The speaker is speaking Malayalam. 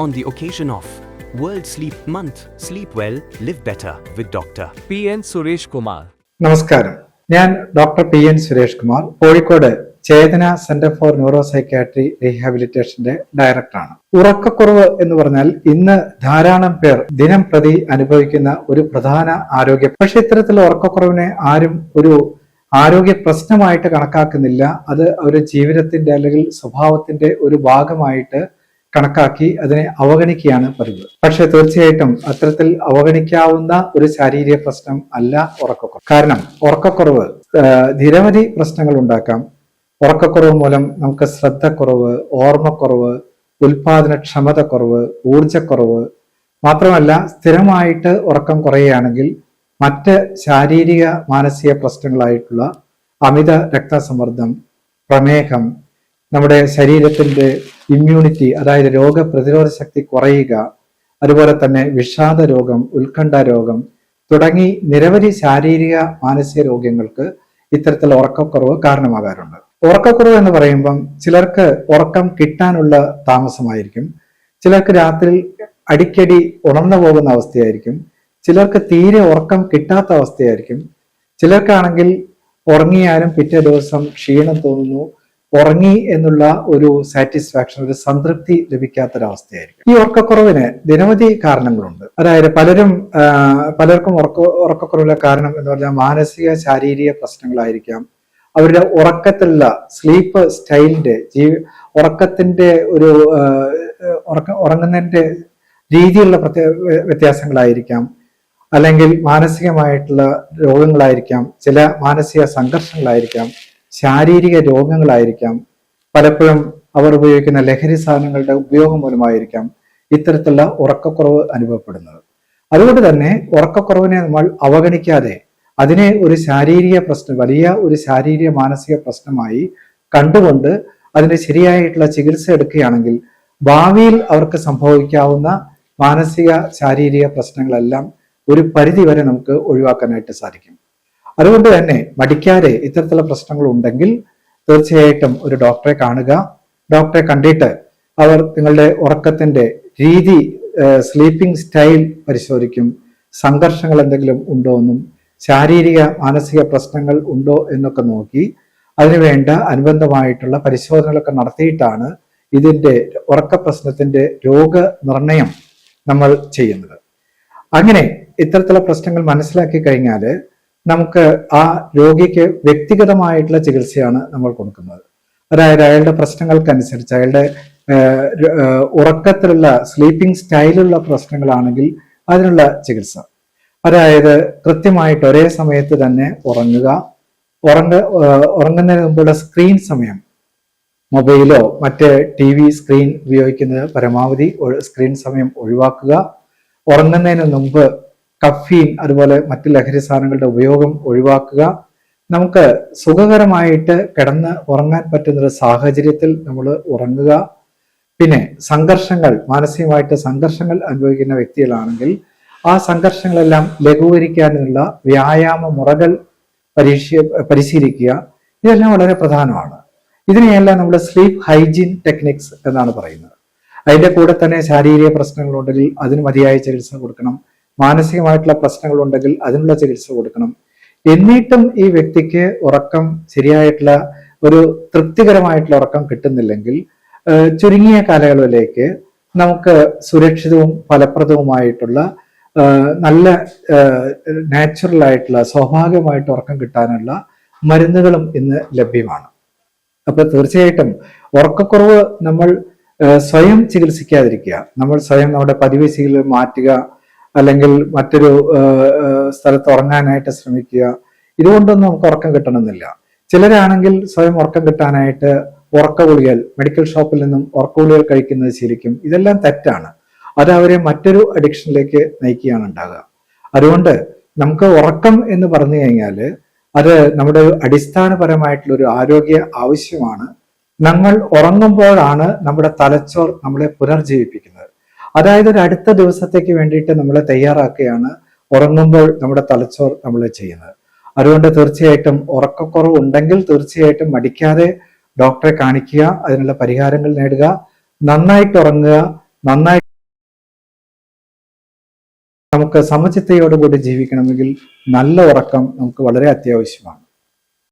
on the occasion of World Sleep Month. Sleep well, live better with Dr. P.N. Suresh Kumar. നമസ്കാരം, ഞാൻ doctor P N. Suresh Kumar, Kozhikode Chetana centre for neuro psychiatry റീഹാബിലിറ്റേഷന്റെ ഡയറക്ടറാണ്. ഉറക്കക്കുറവ് എന്ന് പറഞ്ഞാൽ ഇന്ന് ധാരാളം പേർ ദിനം പ്രതി അനുഭവിക്കുന്ന ഒരു പ്രധാന ആരോഗ്യ, പക്ഷെ ഇത്തരത്തിലുള്ള ഉറക്കക്കുറവിനെ ആരും ഒരു ആരോഗ്യ പ്രശ്നമായിട്ട് കണക്കാക്കുന്നില്ല. അത് ഒരു ജീവിതത്തിന്റെ അല്ലെങ്കിൽ സ്വഭാവത്തിന്റെ ഒരു ഭാഗമായിട്ട് കണക്കാക്കി അതിനെ അവഗണിക്കുകയാണ് പതിവ്. പക്ഷെ തീർച്ചയായിട്ടും അത്തരത്തിൽ അവഗണിക്കാവുന്ന ഒരു ശാരീരിക പ്രശ്നം അല്ല ഉറക്കക്കുറവ്. കാരണം ഉറക്കക്കുറവ് നിരവധി പ്രശ്നങ്ങൾ ഉണ്ടാക്കാം. ഉറക്കക്കുറവ് മൂലം നമുക്ക് ശ്രദ്ധക്കുറവ്, ഓർമ്മക്കുറവ്, ഉൽപാദനക്ഷമത കുറവ്, ഊർജക്കുറവ്, മാത്രമല്ല സ്ഥിരമായിട്ട് ഉറക്കം കുറയുകയാണെങ്കിൽ മറ്റ് ശാരീരിക മാനസിക പ്രശ്നങ്ങളായിട്ടുള്ള അമിത രക്തസമ്മർദ്ദം, പ്രമേഹം, നമ്മുടെ ശരീരത്തിന്റെ ഇമ്മ്യൂണിറ്റി അതായത് രോഗപ്രതിരോധ ശക്തി കുറയുക, അതുപോലെ തന്നെ വിഷാദ രോഗം, ഉത്കണ്ഠ രോഗം തുടങ്ങി നിരവധി ശാരീരിക മാനസിക രോഗങ്ങൾക്ക് ഇത്തരത്തിൽ ഉറക്കക്കുറവ് കാരണമാകാറുണ്ട്. ഉറക്കക്കുറവ് എന്ന് പറയുമ്പം ചിലർക്ക് ഉറക്കം കിട്ടാനുള്ള താമസമായിരിക്കും, ചിലർക്ക് രാത്രി അടിക്കടി ഉണർന്നു പോകുന്ന അവസ്ഥയായിരിക്കും, ചിലർക്ക് തീരെ ഉറക്കം കിട്ടാത്ത അവസ്ഥയായിരിക്കും, ചിലർക്കാണെങ്കിൽ ഉറങ്ങിയാലും പിറ്റേ ദിവസം ക്ഷീണം തോന്നുന്നു, ഉറങ്ങി എന്നുള്ള ഒരു സാറ്റിസ്ഫാക്ഷൻ, ഒരു സംതൃപ്തി ലഭിക്കാത്തൊരവസ്ഥയായിരിക്കും. ഈ ഉറക്കക്കുറവിന് നിരവധി കാരണങ്ങളുണ്ട്. അതായത് പലർക്കും ഉറക്കക്കുറവിലെ കാരണം എന്ന് പറഞ്ഞാൽ മാനസിക ശാരീരിക പ്രശ്നങ്ങളായിരിക്കാം. അവരുടെ ഉറക്കത്തിലുള്ള സ്ലീപ്പ് സ്റ്റൈലിന്റെ ഉറക്കത്തിന്റെ ഒരു ഉറങ്ങുന്നതിന്റെ രീതിയിലുള്ള വ്യത്യാസങ്ങളായിരിക്കാം, അല്ലെങ്കിൽ മാനസികമായിട്ടുള്ള രോഗങ്ങളായിരിക്കാം, ചില മാനസിക സംഘർഷങ്ങളായിരിക്കാം, ശാരീരിക രോഗങ്ങളായിരിക്കാം, പലപ്പോഴും അവർ ഉപയോഗിക്കുന്ന ലഹരി സാധനങ്ങളുടെ ഉപയോഗം മൂലമായിരിക്കാം ഇത്തരത്തിലുള്ള ഉറക്കക്കുറവ് അനുഭവപ്പെടുന്നത്. അതുകൊണ്ട് തന്നെ ഉറക്കക്കുറവിനെ നമ്മൾ അവഗണിക്കാതെ അതിനെ ഒരു ശാരീരിക പ്രശ്നം, വലിയ ഒരു ശാരീരിക മാനസിക പ്രശ്നമായി കണ്ടുകൊണ്ട് അതിന് ശരിയായിട്ടുള്ള ചികിത്സ എടുക്കുകയാണെങ്കിൽ ഭാവിയിൽ അവർക്ക് സംഭവിക്കാവുന്ന മാനസിക ശാരീരിക പ്രശ്നങ്ങളെല്ലാം ഒരു പരിധി വരെ നമുക്ക് ഒഴിവാക്കാനായിട്ട് സാധിക്കും. അതുകൊണ്ട് തന്നെ മടിക്കാതെ ഇത്തരത്തിലുള്ള പ്രശ്നങ്ങൾ ഉണ്ടെങ്കിൽ തീർച്ചയായിട്ടും ഒരു ഡോക്ടറെ കാണുക. ഡോക്ടറെ കണ്ടിട്ട് അവർ നിങ്ങളുടെ ഉറക്കത്തിന്റെ രീതി, സ്ലീപ്പിംഗ് സ്റ്റൈൽ പരിശോധിക്കും. സംഘർഷങ്ങൾ എന്തെങ്കിലും ഉണ്ടോ എന്നും ശാരീരിക മാനസിക പ്രശ്നങ്ങൾ ഉണ്ടോ എന്നൊക്കെ നോക്കി അതിനുവേണ്ട അനുബന്ധമായിട്ടുള്ള പരിശോധനകളൊക്കെ നടത്തിയിട്ടാണ് ഇതിന്റെ ഉറക്ക പ്രശ്നത്തിന്റെ രോഗനിർണയം നമ്മൾ ചെയ്യുന്നത്. അങ്ങനെ ഇത്തരത്തിലുള്ള പ്രശ്നങ്ങൾ മനസ്സിലാക്കി കഴിഞ്ഞാൽ നമുക്ക് ആ രോഗിക്ക് വ്യക്തിഗതമായിട്ടുള്ള ചികിത്സയാണ് നമ്മൾ കൊടുക്കുന്നത്. അതായത് അയാളുടെ പ്രശ്നങ്ങൾക്കനുസരിച്ച്, അയാളുടെ ഉറക്കത്തിലുള്ള സ്ലീപ്പിംഗ് സ്റ്റൈലുള്ള പ്രശ്നങ്ങളാണെങ്കിൽ അതിനുള്ള ചികിത്സ. അതായത് കൃത്യമായിട്ട് ഒരേ സമയത്ത് തന്നെ ഉറങ്ങുന്നതിന് മുമ്പുള്ള സ്ക്രീൻ സമയം, മൊബൈലോ മറ്റ് TV സ്ക്രീൻ ഉപയോഗിക്കുന്നത് പരമാവധി സ്ക്രീൻ സമയം ഒഴിവാക്കുക. ഉറങ്ങുന്നതിന് മുമ്പ് കഫീൻ അതുപോലെ മറ്റ് ലഹരി സാധനങ്ങളുടെ ഉപയോഗം ഒഴിവാക്കുക. നമുക്ക് സുഖകരമായിട്ട് കിടന്ന് ഉറങ്ങാൻ പറ്റുന്ന ഒരു സാഹചര്യത്തിൽ നമ്മൾ ഉറങ്ങുക. പിന്നെ സംഘർഷങ്ങൾ, മാനസികമായിട്ട് സംഘർഷങ്ങൾ അനുഭവിക്കുന്ന വ്യക്തികളാണെങ്കിൽ ആ സംഘർഷങ്ങളെല്ലാം ലഘൂകരിക്കാനുള്ള വ്യായാമ മുറകൾ പരിശീലിക്കുക. ഇതെല്ലാം വളരെ പ്രധാനമാണ്. ഇതിനെയെല്ലാം നമ്മൾ സ്ലീപ്പ് ഹൈജീൻ ടെക്നിക്സ് എന്നാണ് പറയുന്നത്. അതിന്റെ കൂടെ തന്നെ ശാരീരിക പ്രശ്നങ്ങളുണ്ടെങ്കിൽ അതിന് മതിയായ ചികിത്സ കൊടുക്കണം, മാനസികമായിട്ടുള്ള പ്രശ്നങ്ങളുണ്ടെങ്കിൽ അതിനുള്ള ചികിത്സ കൊടുക്കണം. എന്നിട്ടും ഈ വ്യക്തിക്ക് ഉറക്കം ശരിയായിട്ടുള്ള ഒരു തൃപ്തികരമായിട്ടുള്ള ഉറക്കം കിട്ടുന്നില്ലെങ്കിൽ ചുരുങ്ങിയ കാലയളവിലേക്ക് നമുക്ക് സുരക്ഷിതവും ഫലപ്രദവുമായിട്ടുള്ള നല്ല നാച്ചുറൽ ആയിട്ടുള്ള സ്വാഭാവികമായിട്ട് ഉറക്കം കിട്ടാനുള്ള മരുന്നുകളും ഇന്ന് ലഭ്യമാണ്. അപ്പൊ തീർച്ചയായിട്ടും ഉറക്കക്കുറവ് നമ്മൾ സ്വയം ചികിത്സിക്കാതിരിക്കുക, നമ്മൾ സ്വയം നമ്മുടെ പതിവ് ശീലം മാറ്റുക, അല്ലെങ്കിൽ മറ്റൊരു സ്ഥലത്ത് ഉറങ്ങാനായിട്ട് ശ്രമിക്കുക. ഇതുകൊണ്ടൊന്നും നമുക്ക് ഉറക്കം കിട്ടണമെന്നില്ല. ചിലരാണെങ്കിൽ സ്വയം ഉറക്കം കിട്ടാനായിട്ട് ഉറക്ക ഗുളികകൾ മെഡിക്കൽ ഷോപ്പിൽ നിന്നും ഉറക്ക ഗുളികകൾ കഴിക്കുന്നത് ശീലിക്കും. ഇതെല്ലാം തെറ്റാണ്. അത് അവരെ മറ്റൊരു അഡിക്ഷനിലേക്ക് നയിക്കുകയാണ് ഉണ്ടാകുക. അതുകൊണ്ട് നമുക്ക് ഉറക്കം എന്ന് പറഞ്ഞു കഴിഞ്ഞാൽ അത് നമ്മുടെ അടിസ്ഥാനപരമായിട്ടുള്ള ഒരു ആരോഗ്യ ആവശ്യമാണ്. നമ്മൾ ഉറങ്ങുമ്പോഴാണ് നമ്മുടെ തലച്ചോർ നമ്മളെ പുനർജീവിപ്പിക്കുന്നത്. അതായത് ഒരു അടുത്ത ദിവസത്തേക്ക് വേണ്ടിയിട്ട് നമ്മളെ തയ്യാറാക്കുകയാണ് ഉറങ്ങുമ്പോൾ നമ്മുടെ തലച്ചോർ നമ്മളെ ചെയ്യുന്നത്. അതുകൊണ്ട് തീർച്ചയായിട്ടും ഉറക്കക്കുറവ് ഉണ്ടെങ്കിൽ തീർച്ചയായിട്ടും മടിക്കാതെ ഡോക്ടറെ കാണിക്കുക, അതിനുള്ള പരിഹാരങ്ങൾ നേടുക, നന്നായിട്ട് ഉറങ്ങുക, നന്നായി നമുക്ക് സമചിത്തയോടുകൂടി ജീവിക്കണമെങ്കിൽ നല്ല ഉറക്കം നമുക്ക് വളരെ അത്യാവശ്യമാണ്.